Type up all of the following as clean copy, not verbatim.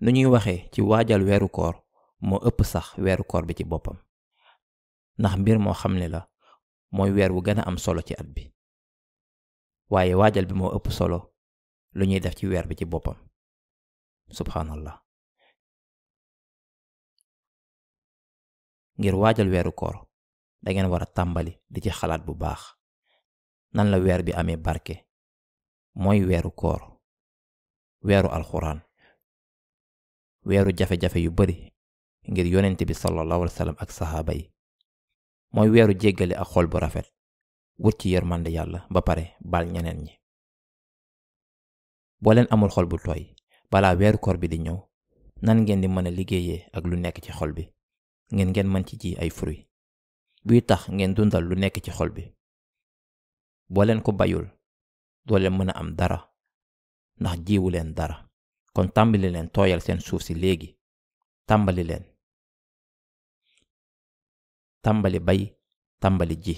nu ñuy waxee ci waajal weeru koor moo ëpp sax weeru koor bi ci boppam, ndax mbir moo xam ne la mooy weer wu gën a am solo ci at bi, waaye waajal bi moo ëpp solo lu ñuy def ci weer bi ci boppam. subhanallah. ngir waajal weeru koor dangeen war a tàmbali di ci xalaat bu baax nan la weer bi amee barke. mooy weeru koor, weeru alxuraan, weeru jafe-jafe yu bari ngir yonent bi sallallahu alayhi wa sallam ak saxaaba yi. mooy weeru jéggale ak xol bu rafet, wut ci yërmande yàlla ba pare baal ñeneen ñi. boo leen amul xol bu tooy balaa weeru koor bi di ñëw, nan ngeen di mën a liggéeyee ak lu nekk ci xol bi ngeen mën ci ji ay fruit buy tax ngeen dundal lu nekk ci xol bi. boo leen ko bayul doo leen mën a am dara ndax jiwu leen dara. kon tàmbali leen tooyal seen suuf si léegi. tàmbali bay, tàmbali ji.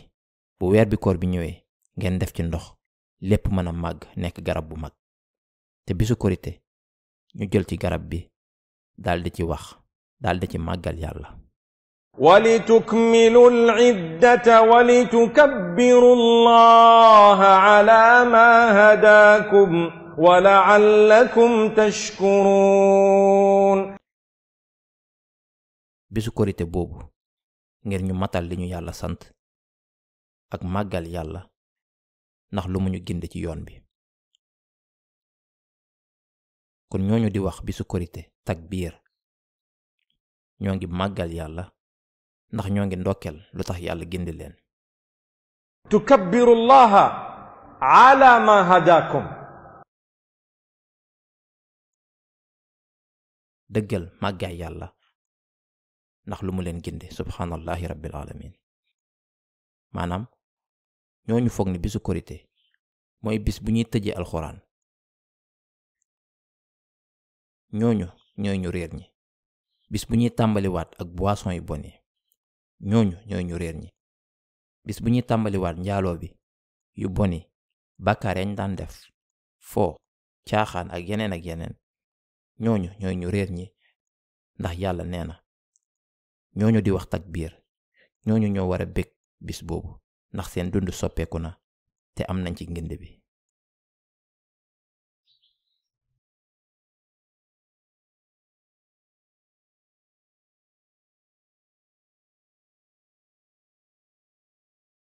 bu weer bi koor bi ñëwee ngeen def ci ndox, lépp mën a màgg nekk garab bu mag. te bisu korite ñu jël ci garab bi daldi ci wax, daldi ci màggal yàlla. ولتكملوا العدة ولتكبروا الله على ما هداكم ولعلكم تشكرون. bisu korite boobu ngir ñu matal li ñu yàlla sant ak màggal yàlla ndax lu mu ñu gindi ci yoon bi. kon ñooñu di wax bisu korite takbiir, ñoo ngi màggal yàlla ndax ñoo ngi ndokkel lu tax yàlla gindi leen. tukabbiru llaha ala ma hadakum. dëggal màggaay yàlla ndax lu mu leen gindi subhanallahi rabbil alamin. maanaam ñooñu foog ni bisu korite mooy bis bu ñuy tëjee alxuraan. ñooñu ñooy ñu réer ñi. bis bu ñuy tàmbaliwaat ak boisson yu bon yi. ñooñu ñooy ñu réer ñi. bis bu ñuy tàmbaliwaat njaaloo bi, yu bon yi, bàkkaar yañ daan def, foo, caaxaan ak yeneen. ñooñu ñooy ñu réer ñi ndax yàlla nee na ñooñu di wax takbiir, ñooñu ñoo war a bég bis boobu ndax seen dund soppeeku na te am nañ ci ngënd bi.